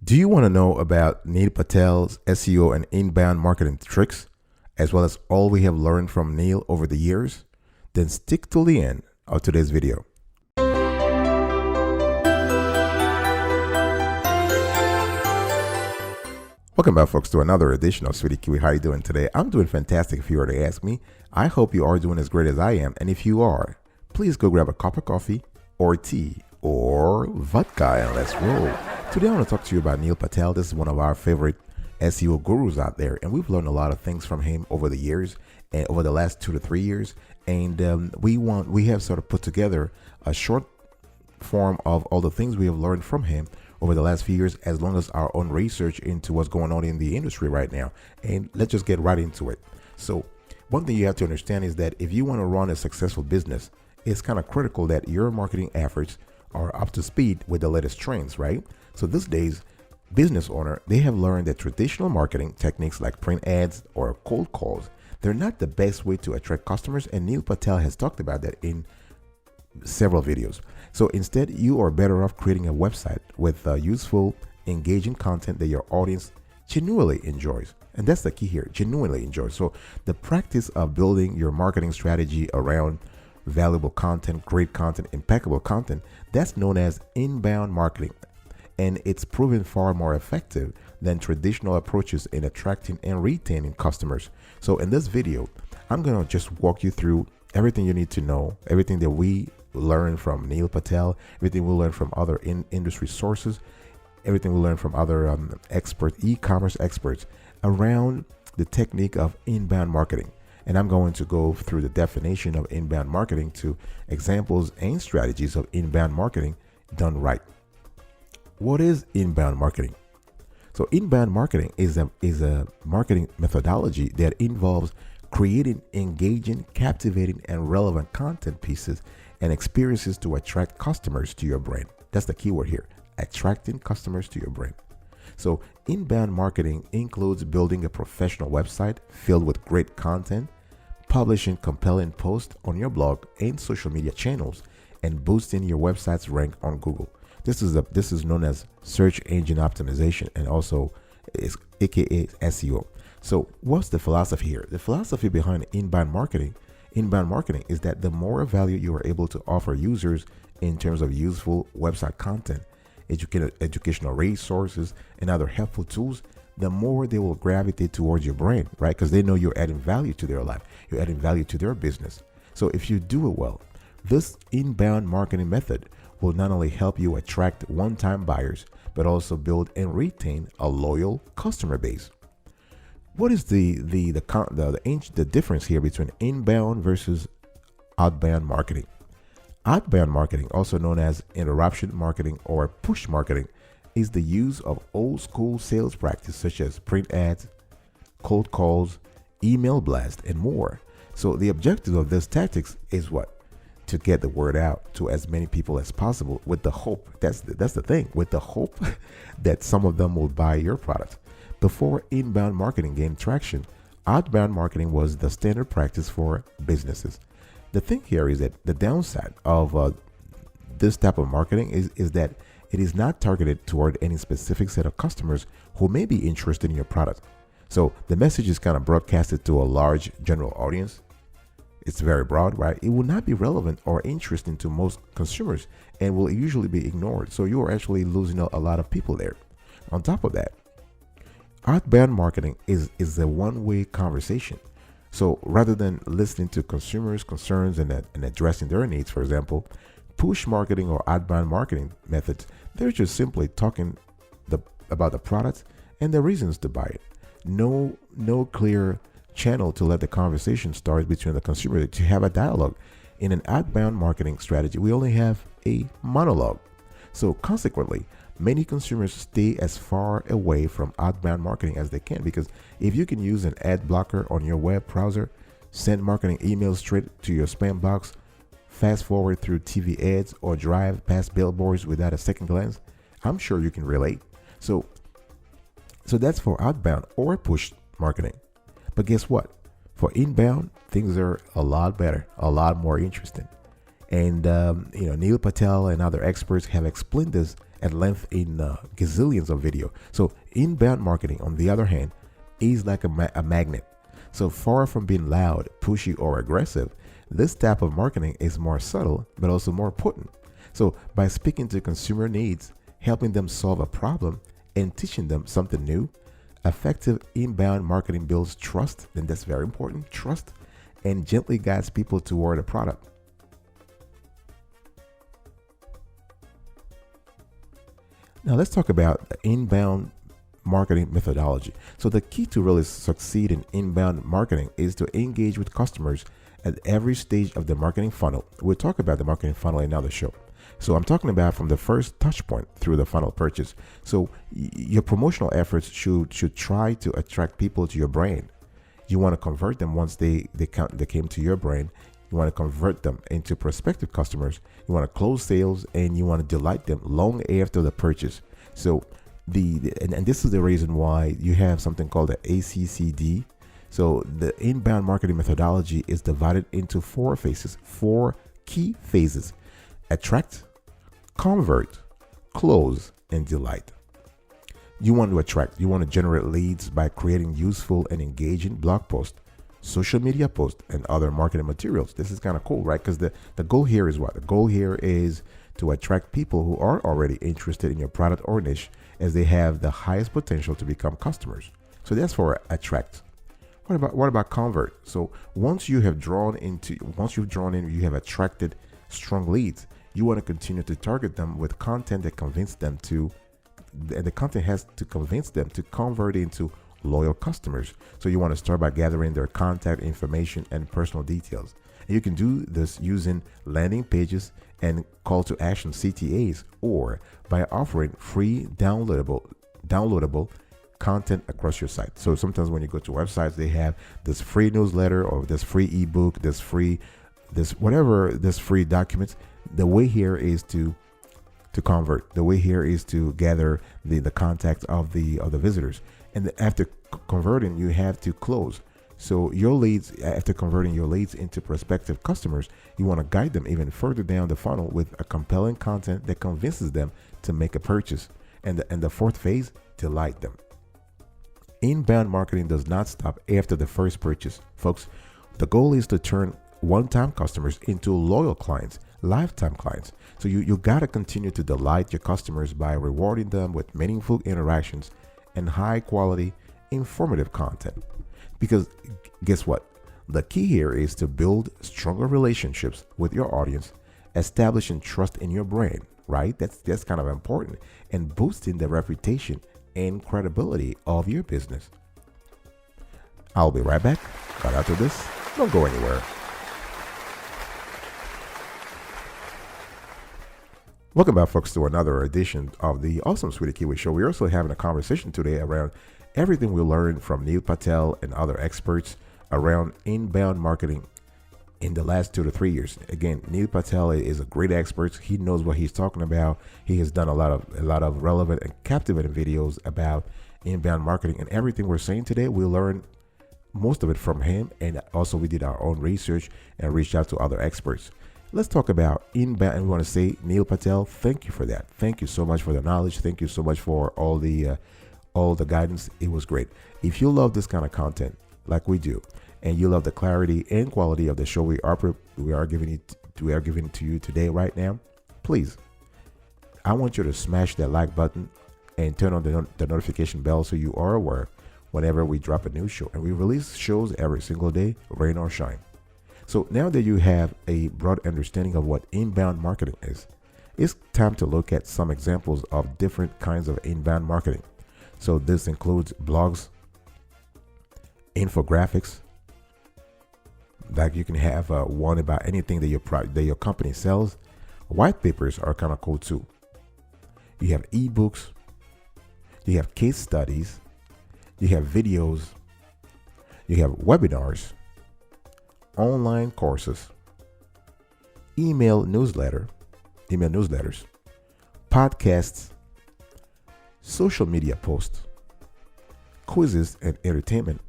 Do you want to know about Neil Patel's SEO and inbound marketing tricks, as well as all we have learned from Neil over the years? Then stick till the end of today's video. Welcome back, folks, to another edition of Sweetie Kiwi. How are you doing today? I'm doing fantastic, if you were to ask me. I hope you are doing as great as I am. And if you are, please go grab a cup of coffee or tea or vodka and let's roll. Today I want to talk to you about Neil Patel. This is one of our favorite SEO gurus out there, and we've learned a lot of things from him over the years and over the last 2 to 3 years. And we have sort of put together a short form of all the things we have learned from him over the last few years, as long as our own research into what's going on in the industry right now. And let's just get right into it. So one thing you have to understand is that if you want to run a successful business, it's kind of critical that your marketing efforts are up to speed with the latest trends, right? So these days, business owners, they have learned that traditional marketing techniques like print ads or cold calls, they're not the best way to attract customers. And Neil Patel has talked about that in several videos. So instead, you are better off creating a website with useful, engaging content that your audience genuinely enjoys. And that's the key here, genuinely enjoys. So the practice of building your marketing strategy around valuable content, great content, impeccable content, that's known as inbound marketing. And it's proven far more effective than traditional approaches in attracting and retaining customers. So in this video, I'm going to just walk you through everything you need to know, everything that we learn from Neil Patel, everything we learn from other industry sources, everything we learn from other experts, e-commerce experts around the technique of inbound marketing. And I'm going to go through the definition of inbound marketing to examples and strategies of inbound marketing done right. What is inbound marketing? So inbound marketing is a marketing methodology that involves creating engaging, captivating, and relevant content pieces and experiences to attract customers to your brand. That's the keyword here, attracting customers to your brand. So inbound marketing includes building a professional website filled with great content, publishing compelling posts on your blog and social media channels, and boosting your website's rank on Google. This is known as search engine optimization, and also is aka SEO. So what's the philosophy here? The philosophy behind inbound marketing is that the more value you are able to offer users in terms of useful website content, educational resources, and other helpful tools, the more they will gravitate towards your brand, right? Because they know you're adding value to their life, you're adding value to their business. So if you do it well, this inbound marketing method will not only help you attract one-time buyers, but also build and retain a loyal customer base. What is the difference here between inbound versus outbound marketing? Outbound marketing, also known as interruption marketing or push marketing, is the use of old school sales practices such as print ads, cold calls, email blast, and more. So the objective of these tactics is what? To get the word out to as many people as possible, with the hope, that's the thing, with the hope that some of them will buy your product. Before inbound marketing gained traction, outbound marketing was the standard practice for businesses. The thing here is that the downside of this type of marketing is that it is not targeted toward any specific set of customers who may be interested in your product. So the message is kind of broadcasted to a large general audience. It's very broad, right? It will not be relevant or interesting to most consumers and will usually be ignored. So you are actually losing a lot of people there. On top of that, outbound marketing is a one-way conversation. So rather than listening to consumers' concerns and addressing their needs, for example, push marketing or outbound marketing methods, they're just simply talking about the product and the reasons to buy it. No clear channel to let the conversation start between the consumer, to have a dialogue. In an outbound marketing strategy, we only have a monologue. So consequently, many consumers stay as far away from outbound marketing as they can, because if you can use an ad blocker on your web browser, send marketing emails straight to your spam box, fast forward through TV ads, or drive past billboards without a second glance, I'm sure you can relate. So that's for outbound or push marketing. But guess what? For inbound, things are a lot better, a lot more interesting. And Neil Patel and other experts have explained this at length in gazillions of video. So inbound marketing, on the other hand, is like a magnet. So far from being loud, pushy, or aggressive, this type of marketing is more subtle, but also more potent. So by speaking to consumer needs, helping them solve a problem, and teaching them something new, effective inbound marketing builds trust, and that's very important, trust, and gently guides people toward a product. Now let's talk about the inbound marketing methodology. So the key to really succeed in inbound marketing is to engage with customers at every stage of the marketing funnel. We'll talk about the marketing funnel in another show. So I'm talking about from the first touch point through the funnel purchase. So your promotional efforts should try to attract people to your brand. You want to convert them once they came to your brand. You want to convert them into prospective customers. You want to close sales, and you want to delight them long after the purchase. So and this is the reason why you have something called the ACCD. So the inbound marketing methodology is divided into four key phases: attract, convert, close, and delight. You want to attract, you want to generate leads by creating useful and engaging blog posts, social media posts, and other marketing materials. This is kind of cool, right? Because the goal here is what? The goal here is to attract people who are already interested in your product or niche, as they have the highest potential to become customers. So that's for attract. What about convert? So once you've drawn in, you have attracted strong leads. You want to continue to target them with content that convince them the content has to convince them to convert into loyal customers. So you want to start by gathering their contact information and personal details. And you can do this using landing pages and call to action CTAs, or by offering free downloadable content across your site. So sometimes when you go to websites, they have this free newsletter or this free ebook, this free documents. The way here is to convert. The way here is to gather the contacts of the visitors. And after converting, you have to close. So your leads, after converting your leads into prospective customers, you want to guide them even further down the funnel with a compelling content that convinces them to make a purchase. And the fourth phase, delight them. Inbound marketing does not stop after the first purchase. Folks, the goal is to turn one-time customers into loyal clients, lifetime clients. So you got to continue to delight your customers by rewarding them with meaningful interactions and high quality, informative content. Because guess what? The key here is to build stronger relationships with your audience, establishing trust in your brand, right? That's kind of important, and boosting the reputation and credibility of your business. I'll be right back. But after this, don't go anywhere. Welcome back, folks, to another edition of the Awesome Sweetie Kiwi Show. We're also having a conversation today around everything we learned from Neil Patel and other experts around inbound marketing in the last 2 to 3 years. Again, Neil Patel is a great expert. He knows what he's talking about. He has done a lot of relevant and captivating videos about inbound marketing, and everything we're saying today, we learned most of it from him, and also we did our own research and reached out to other experts. Let's talk about inbound, and we want to say, Neil Patel, thank you for that. Thank you so much for the knowledge. Thank you so much for all the guidance. It was great. If you love this kind of content like we do, and you love the clarity and quality of the show we are giving it to you today right now, please, I want you to smash that like button and turn on the notification bell so you are aware whenever we drop a new show. And we release shows every single day, rain or shine. So now that you have a broad understanding of what inbound marketing is, it's time to look at some examples of different kinds of inbound marketing. So this includes blogs, infographics, like you can have one about anything that your company sells. White papers are kind of cool too. You have ebooks, you have case studies, you have videos, you have webinars, online courses, email newsletters, podcasts, social media posts, quizzes and entertainment,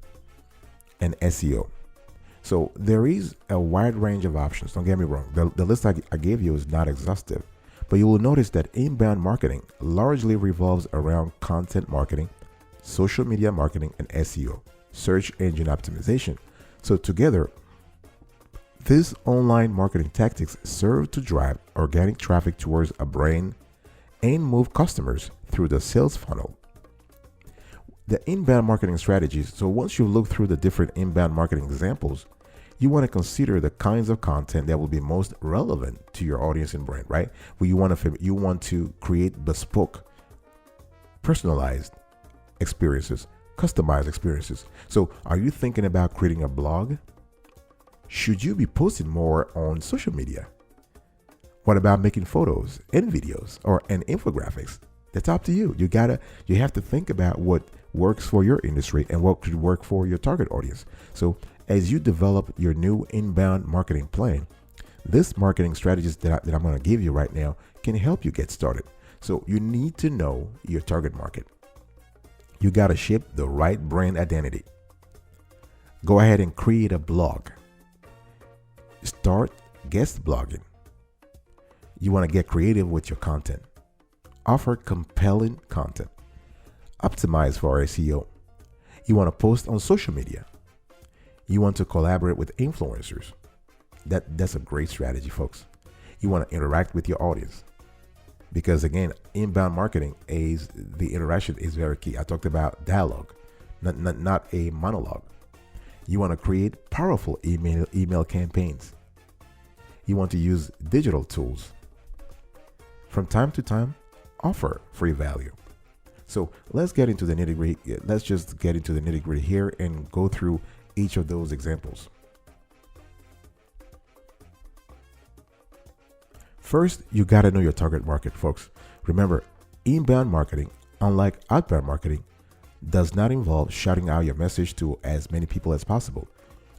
and SEO. So there is a wide range of options. Don't get me wrong. The list I gave you is not exhaustive, but you will notice that inbound marketing largely revolves around content marketing, social media marketing, and SEO, search engine optimization. So together, these online marketing tactics serve to drive organic traffic towards a brand and move customers through the sales funnel. The inbound marketing strategies. So once you look through the different inbound marketing examples, you want to consider the kinds of content that will be most relevant to your audience and brand, right? Where you want to create bespoke, personalized experiences, customized experiences. So are you thinking about creating a blog? Should you be posting more on social media? What about making photos and videos and infographics? That's up to you. You have to think about what works for your industry and what could work for your target audience. So as you develop your new inbound marketing plan, this marketing strategies that I'm going to give you right now can help you get started. So you need to know your target market. You got to ship the right brand identity. Go ahead and create a blog. Start guest blogging. You want to get creative with your content. Offer compelling content. Optimize for SEO. You want to post on social media. You want to collaborate with influencers. That's a great strategy, folks. You want to interact with your audience. Because again, inbound marketing is the interaction is very key. I talked about dialogue, not a monologue. You want to create powerful email campaigns. You want to use digital tools. From time to time, offer free value. So let's get into the nitty-gritty. Let's just get into the nitty-gritty here and go through each of those examples. First, you got to know your target market, folks. Remember, inbound marketing, unlike outbound marketing, does not involve shouting out your message to as many people as possible.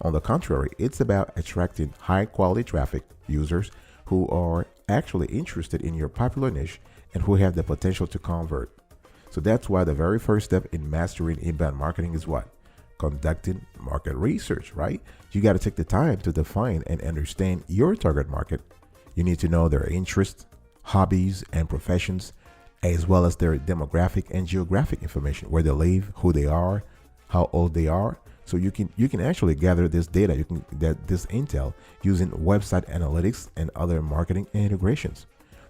On the contrary, it's about attracting high-quality traffic users who are actually interested in your popular niche and who have the potential to convert. So that's why the very first step in mastering inbound marketing is what? Conducting market research, right? You got to take the time to define and understand your target market. You need to know their interests, hobbies, and professions, as well as their demographic and geographic information, where they live, who they are, how old they are. So you can actually gather this data, this intel using website analytics and other marketing integrations.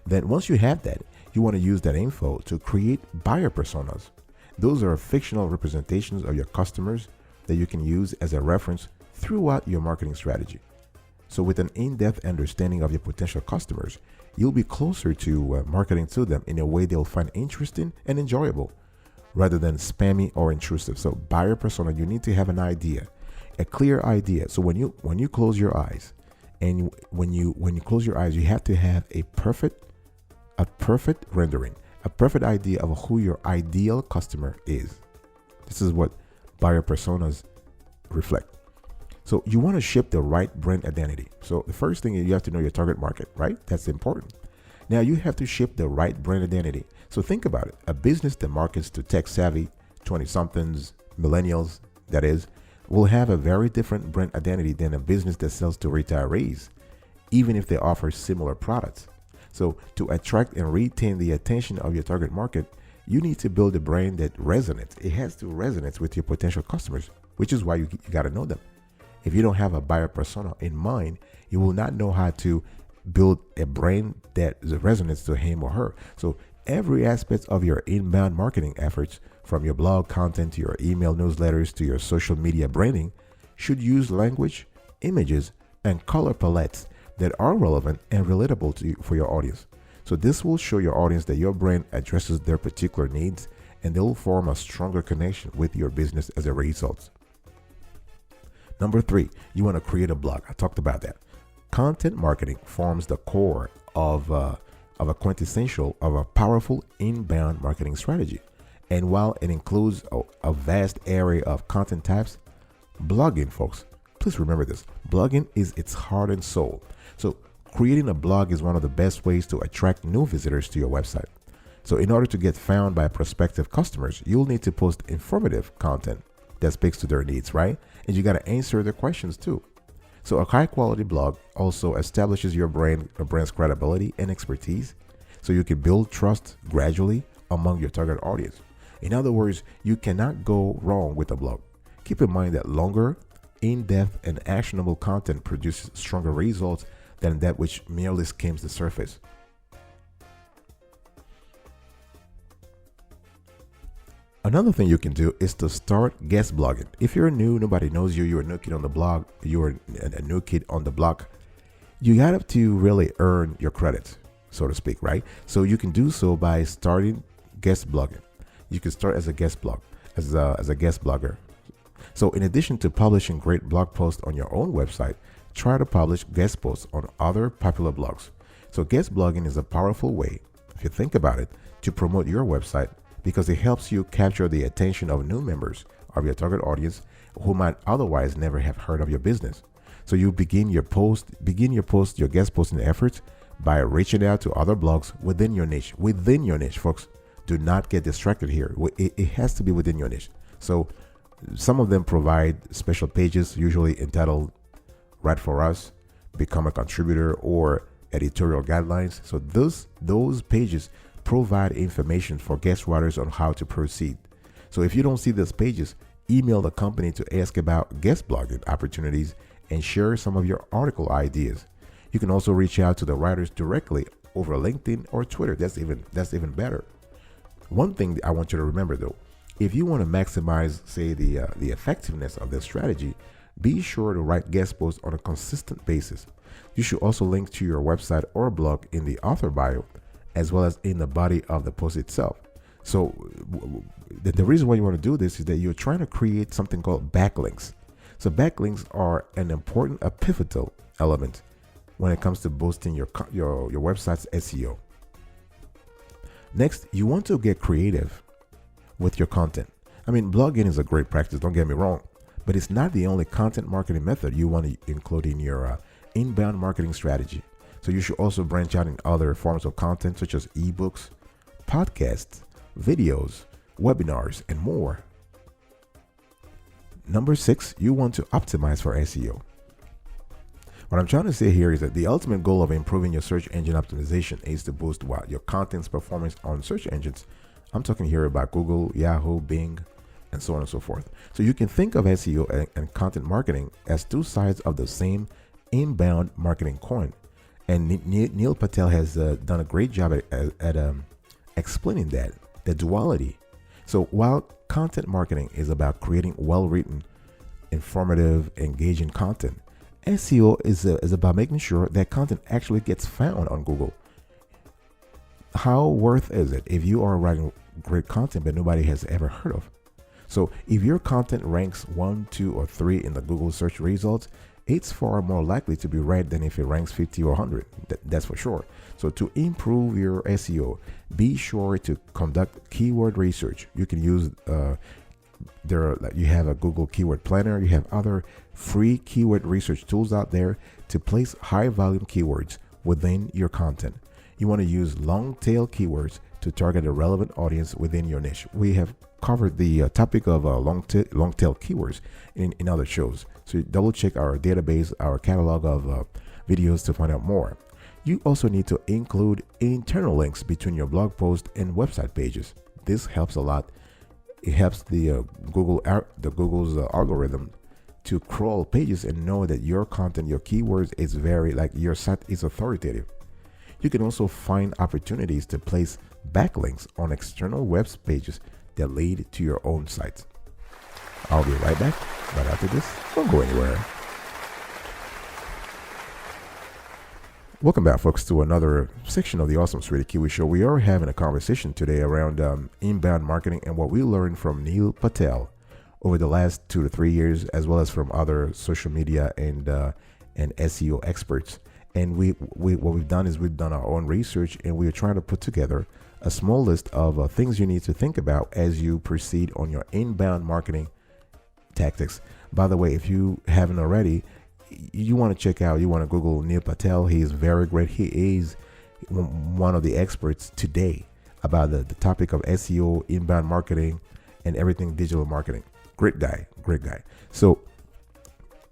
Then once you have that, you want to use that info to create buyer personas. Those are fictional representations of your customers that you can use as a reference throughout your marketing strategy. So with an in-depth understanding of your potential customers, you'll be closer to marketing to them in a way they'll find interesting and enjoyable, rather than spammy or intrusive. So buyer persona, you need to have an idea, a clear idea. So when you close your eyes, and when you close your eyes, you have to have a perfect rendering, a perfect idea of who your ideal customer is. This is what buyer personas reflect. So you want to ship the right brand identity. So the first thing is you have to know your target market, right? That's important. Now you have to ship the right brand identity. So think about it. A business that markets to tech-savvy 20-somethings, millennials, that is, will have a very different brand identity than a business that sells to retirees, even if they offer similar products. So to attract and retain the attention of your target market, you need to build a brand that resonates. It has to resonate with your potential customers, which is why you got to know them. If you don't have a buyer persona in mind, you will not know how to build a brand that resonates to him or her. So every aspect of your inbound marketing efforts, from your blog content to your email newsletters to your social media branding, should use language, images, and color palettes that are relevant and relatable to you for your audience. So this will show your audience that your brand addresses their particular needs, and they will form a stronger connection with your business as a result. Number 3, you want to create a blog. I talked about that. Content marketing forms the core of a powerful inbound marketing strategy. And while it includes a vast array of content types, blogging, folks, please remember this. Blogging is its heart and soul. So creating a blog is one of the best ways to attract new visitors to your website. So in order to get found by prospective customers, you'll need to post informative content that speaks to their needs, right? And you got to answer their questions too. So a high quality blog also establishes your brand's credibility and expertise, so you can build trust gradually among your target audience. In other words, you cannot go wrong with a blog. Keep in mind that longer, in-depth, and actionable content produces stronger results than that which merely skims the surface. Another thing you can do is to start guest blogging. If you're new, nobody knows you, you're a new kid on the blog, you're a new kid on the block, you got to really earn your credits, so to speak, right? So you can do so by starting guest blogging. You can start as a guest blog, as a guest blogger. So in addition to publishing great blog posts on your own website, try to publish guest posts on other popular blogs. So guest blogging is a powerful way, if you think about it, to promote your website, because it helps you capture the attention of new members of your target audience who might otherwise never have heard of your business. So you begin your guest posting efforts by reaching out to other blogs within your niche. Within your niche, folks. Do not get distracted here. It has to be within your niche. So some of them provide special pages, usually entitled Write for Us, Become a Contributor, or Editorial Guidelines. So those pages provide information for guest writers on how to proceed. So if you don't see those pages, email the company to ask about guest blogging opportunities and share some of your article ideas. You can also reach out to the writers directly over LinkedIn or Twitter. That's even better. One thing I want you to remember though, if you want to maximize, say, the effectiveness of this strategy, be sure to write guest posts on a consistent basis. You should also link to your website or blog in the author bio, as well as in the body of the post itself. So the reason why you want to do this is that you're trying to create something called backlinks. So backlinks are a pivotal element when it comes to boosting your website's SEO. Next, you want to get creative with your content. I mean, blogging is a great practice, don't get me wrong, but it's not the only content marketing method you want to include in your inbound marketing strategy. So you should also branch out in other forms of content such as ebooks, podcasts, videos, webinars, and more. Number 6, you want to optimize for SEO. What I'm trying to say here is that the ultimate goal of improving your search engine optimization is to boost your content's performance on search engines. I'm talking here about Google, Yahoo, Bing, and so on and so forth. So you can think of SEO and content marketing as two sides of the same inbound marketing coin. And Neil Patel has done a great job at explaining the duality. So while content marketing is about creating well-written, informative, engaging content, SEO is about making sure that content actually gets found on Google. How worth is it if you are writing great content but nobody has ever heard of? So if your content ranks 1, 2, or 3 in the Google search results, it's far more likely to be read than if it ranks 50 or 100. That's for sure. So to improve your SEO, be sure to conduct keyword research. You can use you have a Google Keyword Planner. You have other free keyword research tools out there to place high volume keywords within your content. You want to use long tail keywords to target a relevant audience within your niche. We have covered the topic of long tail keywords in other shows. So double check our database, our catalog of videos to find out more. You also need to include internal links between your blog post and website pages. This helps a lot. It helps the Google's algorithm to crawl pages and know that your content, your keywords is your site is authoritative. You can also find opportunities to place backlinks on external web pages that lead to your own site. I'll be right back right after this. Don't go anywhere. Welcome back, folks, to another section of the Awesome Sweetie Kiwi Show. We are having a conversation today around inbound marketing and what we learned from Neil Patel over the last 2 to 3 years, as well as from other social media and SEO experts. And what we've done is we've done our own research, and we are trying to put together a small list of things you need to think about as you proceed on your inbound marketing tactics. By the way, if you haven't already, you want to Google Neil Patel. He is very great. He is one of the experts today about the topic of SEO, inbound marketing, and everything digital marketing. Great guy. So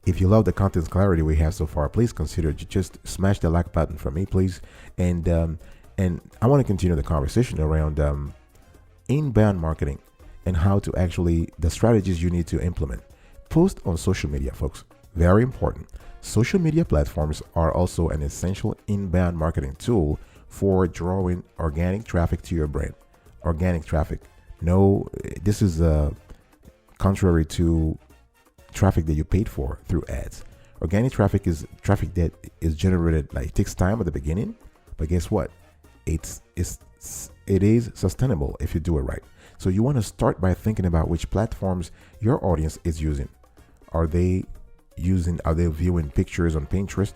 If you love the content's clarity we have so far, please consider just smash the like button for me, please. And I want to continue the conversation around inbound marketing and how to actually the strategies you need to implement. Post on social media, folks. Very important. Social media platforms are also an essential inbound marketing tool for drawing organic traffic to your brand. Organic traffic. No, this is contrary to traffic that you paid for through ads. Organic traffic is traffic that is generated, like it takes time at the beginning, but guess what? It is sustainable if you do it right. So you want to start by thinking about which platforms your audience is using. Are they viewing pictures on Pinterest,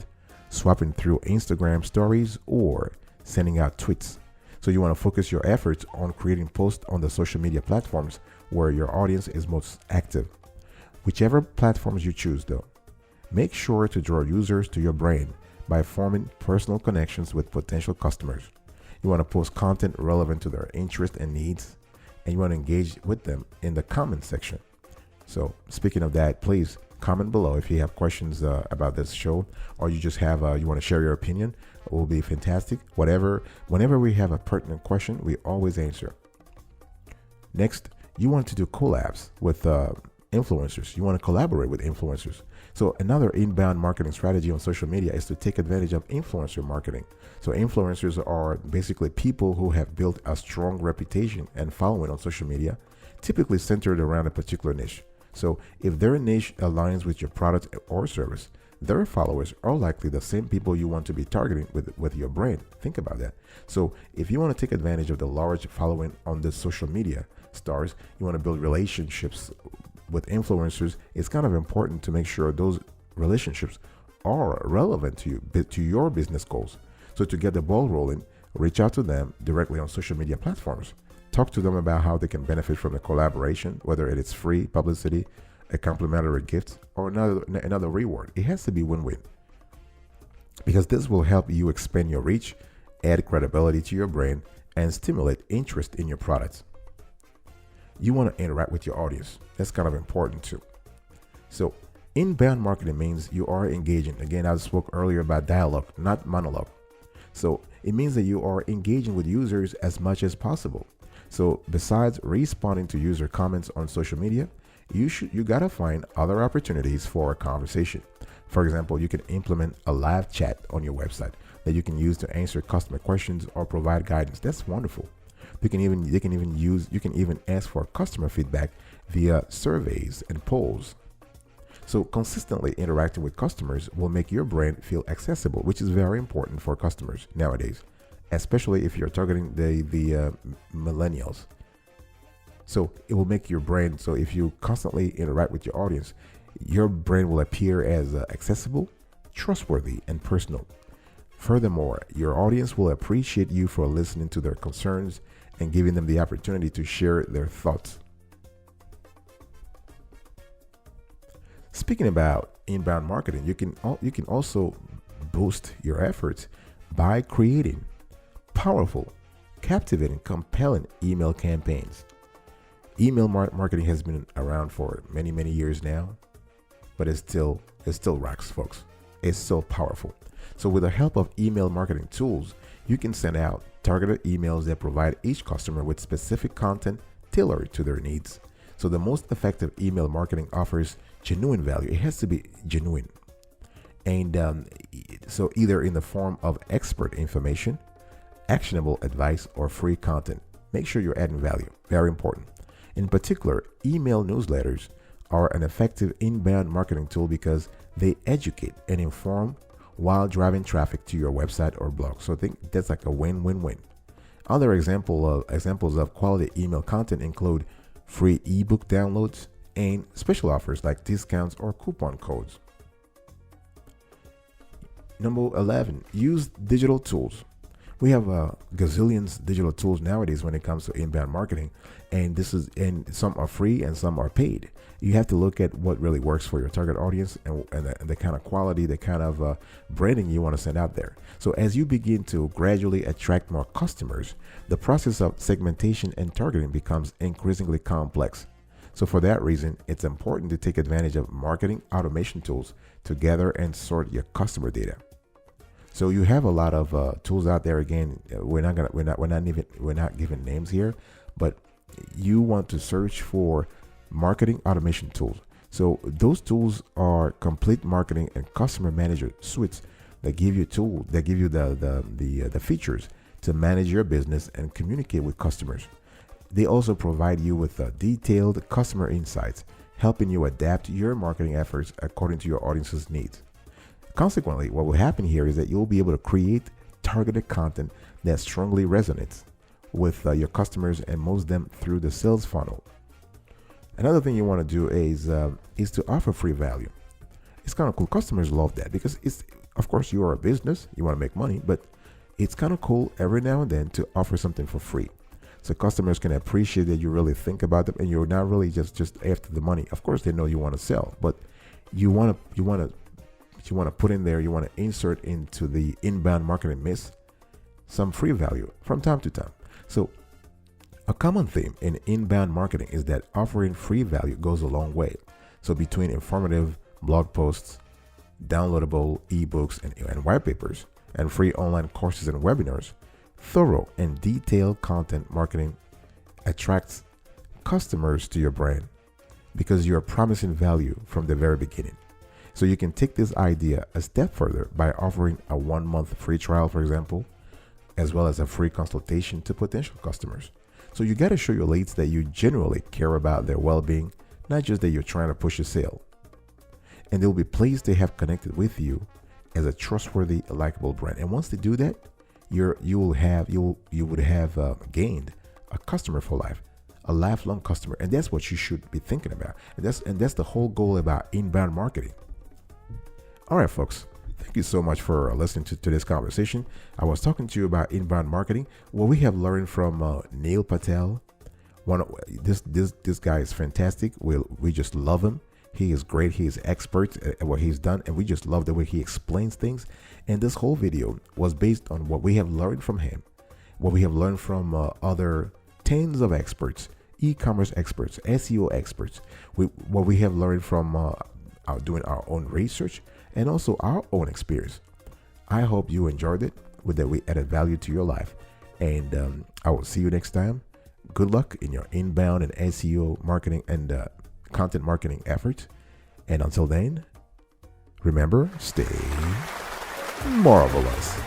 swapping through Instagram stories, or sending out tweets? So you want to focus your efforts on creating posts on the social media platforms where your audience is most active. Whichever platforms you choose, though, make sure to draw users to your brand by forming personal connections with potential customers. You want to post content relevant to their interests and needs, and you want to engage with them in the comment section. So speaking of that, please comment below if you have questions about this show, or you just have you want to share your opinion. It will be fantastic. Whenever we have a pertinent question, we always answer. Next, you want to do collabs with influencers. You want to collaborate with influencers. So another inbound marketing strategy on social media is to take advantage of influencer marketing. So influencers are basically people who have built a strong reputation and following on social media, typically centered around a particular niche. So if their niche aligns with your product or service, their followers are likely the same people you want to be targeting with your brand. Think about that. So if you want to take advantage of the large following on the social media stars, you want to build relationships with influencers. It's kind of important to make sure those relationships are relevant to your business goals. So to get the ball rolling, reach out to them directly on social media platforms. Talk to them about how they can benefit from the collaboration, whether it is free publicity, a complimentary gift, or another reward. It has to be win-win, because this will help you expand your reach, add credibility to your brand, and stimulate interest in your products. You want to interact with your audience. That's kind of important too. So inbound marketing means you are engaging. Again, I spoke earlier about dialogue, not monologue. So it means that you are engaging with users as much as possible. So besides responding to user comments on social media, you gotta find other opportunities for a conversation. For example, you can implement a live chat on your website that you can use to answer customer questions or provide guidance. That's wonderful. You can even ask for customer feedback via surveys and polls. So consistently interacting with customers will make your brand feel accessible, which is very important for customers nowadays, especially if you're targeting the millennials. So it will make your brand, so if you constantly interact with your audience, your brand will appear as accessible, trustworthy, and personal. Furthermore, your audience will appreciate you for listening to their concerns and giving them the opportunity to share their thoughts. Speaking about inbound marketing, you can also boost your efforts by creating powerful, captivating, compelling email campaigns. Email marketing has been around for many years now, but it still rocks, folks. It's so powerful. So with the help of email marketing tools, you can send out targeted emails that provide each customer with specific content tailored to their needs. So the most effective email marketing offers genuine value. It has to be genuine. And so either in the form of expert information, actionable advice, or free content. Make sure you're adding value. Very important. In particular, email newsletters are an effective inbound marketing tool because they educate and inform while driving traffic to your website or blog. So I think that's like a win-win-win. Other examples of quality email content include free ebook downloads and special offers like discounts or coupon codes. Number 11, use digital tools. We have gazillions digital tools nowadays when it comes to inbound marketing, and some are free and some are paid. You have to look at what really works for your target audience and the kind of quality, the kind of branding you want to send out there. So as you begin to gradually attract more customers, the process of segmentation and targeting becomes increasingly complex. So for that reason, it's important to take advantage of marketing automation tools to gather and sort your customer data. So you have a lot of tools out there. Again, we're not giving names here, but you want to search for marketing automation tools. So those tools are complete marketing and customer manager suites that give you the features to manage your business and communicate with customers. They also provide you with detailed customer insights, helping you adapt your marketing efforts according to your audience's needs. Consequently, what will happen here is that you'll be able to create targeted content that strongly resonates with your customers and moves them through the sales funnel. Another thing you want to do is to offer free value. It's kind of cool. Customers love that because of course, you are a business, you want to make money, but it's kind of cool every now and then to offer something for free. So customers can appreciate that you really think about them and you're not really just after the money. Of course, they know you want to sell, but you want to put in there, you want to insert into the inbound marketing mix some free value from time to time. So a common theme in inbound marketing is that offering free value goes a long way. So between informative blog posts, downloadable ebooks and white papers, and free online courses and webinars, thorough and detailed content marketing attracts customers to your brand because you're promising value from the very beginning. So you can take this idea a step further by offering a 1-month free trial, for example, as well as a free consultation to potential customers. So you got to show your leads that you genuinely care about their well-being, not just that you're trying to push a sale. And they'll be pleased to have connected with you as a trustworthy, likable brand. And once they do that, you would have gained a customer for life, a lifelong customer, and that's what you should be thinking about. And that's the whole goal about inbound marketing. All right, folks. Thank you so much for listening to this conversation. I was talking to you about inbound marketing. What we have learned from Neil Patel. This guy is fantastic. We just love him. He is great. He is expert at what he's done, and we just love the way he explains things. And this whole video was based on what we have learned from him, what we have learned from other tens of experts, e-commerce experts, SEO experts, what we have learned from doing our own research and also our own experience. I hope you enjoyed it, that we added value to your life. And I will see you next time. Good luck in your inbound and SEO marketing and content marketing efforts. And until then, remember, stay marvelous.